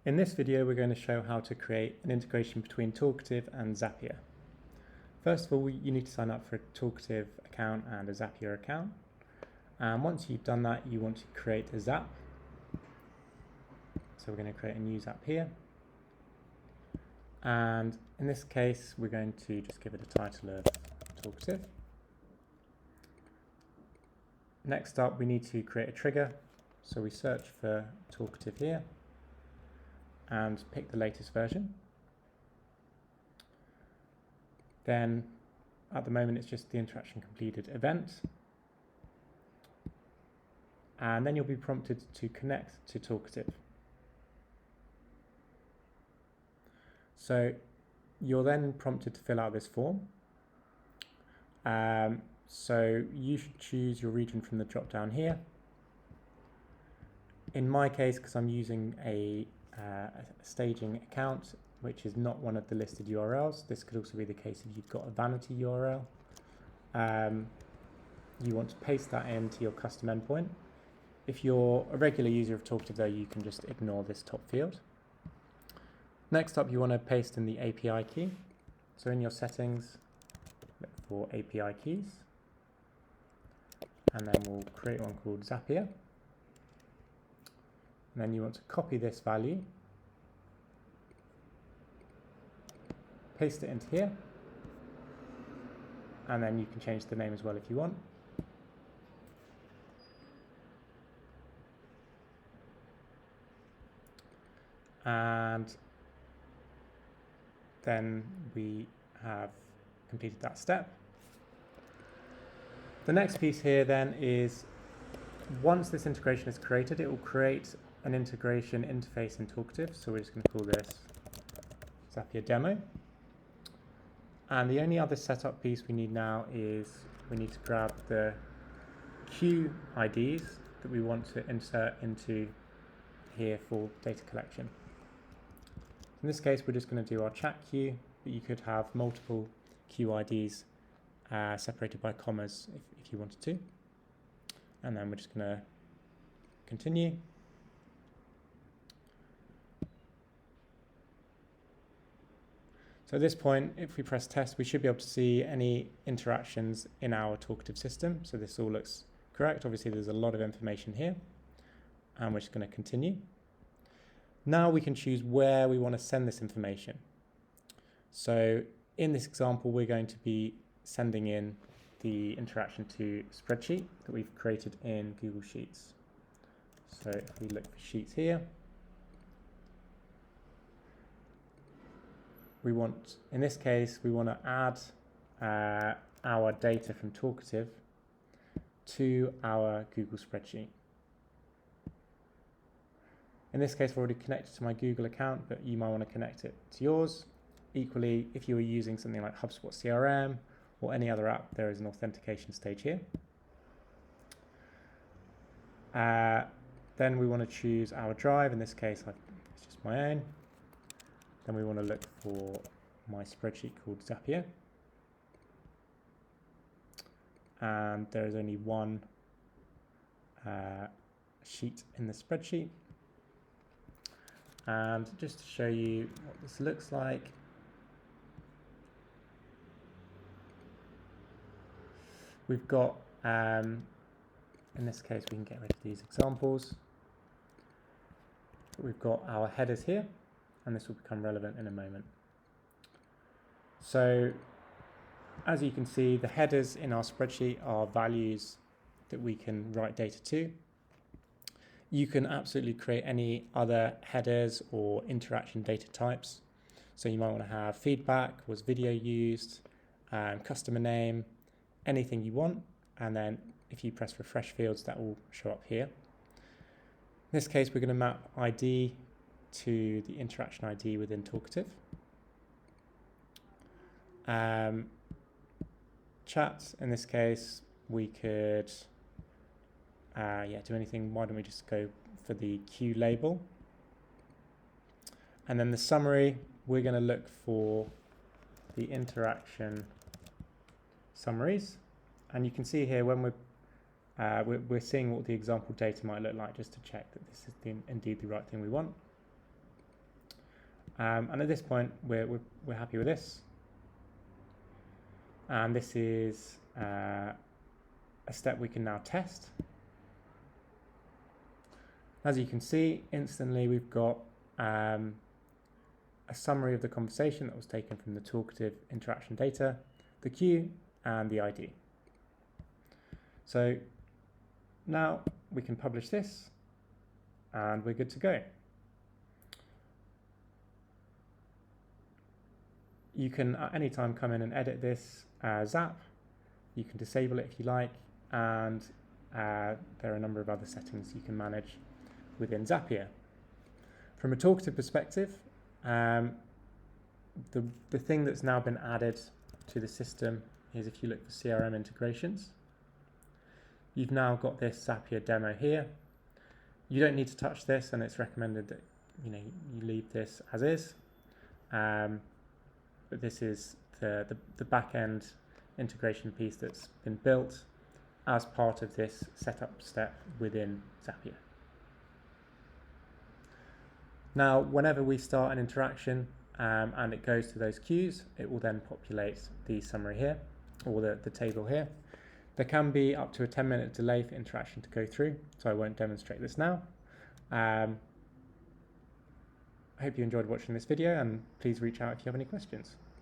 In this video, we're going to show how to create an integration between Talkative and Zapier. First of all, you need to sign up for a Talkative account and a Zapier account. And once you've done that, you want to create a Zap. So we're going to create a new Zap here. And in this case, we're going to just give it a title of Talkative. Next up, we need to create a trigger. So we search for Talkative here and pick the latest version. Then at the moment, it's just the interaction completed event. And then you'll be prompted to connect to Talkative. So you're then prompted to fill out this form. So you should choose your region from the drop down here. In my case, because I'm using a staging account, which is not one of the listed URLs, this could also be the case if you've got a vanity URL. You want to paste that into your custom endpoint. If you're a regular user of Talkative though, you can just ignore this top field. Next up, you want to paste in the API key. So in your settings, look for API keys. And then we'll create one called Zapier. And then you want to copy this value, paste it into here, and then you can change the name as well if you want. And then we have completed that step. The next piece here then is, once this integration is created, it will create an integration interface in Talkative. So we're just going to call this Zapier demo. And the only other setup piece we need now is we need to grab the queue IDs that we want to insert into here for data collection. In this case, we're just going to do our chat queue, but you could have multiple queue IDs separated by commas if you wanted to. And then we're just going to continue. So at this point, if we press test, we should be able to see any interactions in our Talkative system. So this all looks correct. Obviously, there's a lot of information here. And we're just going to continue. Now we can choose where we want to send this information. So in this example, we're going to be sending in the interaction to a spreadsheet that we've created in Google Sheets. So if we look for Sheets here, we want, in this case, we want to add our data from Talkative to our Google spreadsheet. In this case, I've already connected to my Google account, but you might want to connect it to yours. Equally, if you were using something like HubSpot CRM or any other app, there is an authentication stage here. Then we want to choose our drive. In this case, it's just my own. Then we want to look for my spreadsheet called Zapier. And there is only one sheet in the spreadsheet. And just to show you what this looks like, we've got, in this case, we can get rid of these examples. But we've got our headers here, and this will become relevant in a moment. So as you can see, the headers in our spreadsheet are values that we can write data to. You can absolutely create any other headers or interaction data types. So you might want to have feedback, was video used, customer name, anything you want. And then if you press refresh fields, that will show up here. In this case, we're going to map ID to the interaction ID within Talkative. Chat, in this case, we could do anything. Why don't we just go for the queue label? And then the summary, we're going to look for the interaction summaries. And you can see here when we're seeing what the example data might look like, just to check that this is indeed the right thing we want. And at this point, we're happy with this. And this is a step we can now test. As you can see, instantly we've got a summary of the conversation that was taken from the talkative interaction data, the queue, and the ID. So now we can publish this, and we're good to go. You can at any time come in and edit this Zap. You can disable it if you like, and there are a number of other settings you can manage within Zapier. From a talkative perspective, the thing that's now been added to the system is if you look for CRM integrations, you've now got this Zapier demo here. You don't need to touch this, and it's recommended that you leave this as is. But this is the back-end integration piece that's been built as part of this setup step within Zapier. Now, whenever we start an interaction and it goes to those queues, it will then populate the summary here, or the table here. There can be up to a 10-minute delay for interaction to go through, so I won't demonstrate this now. I hope you enjoyed watching this video, and please reach out if you have any questions.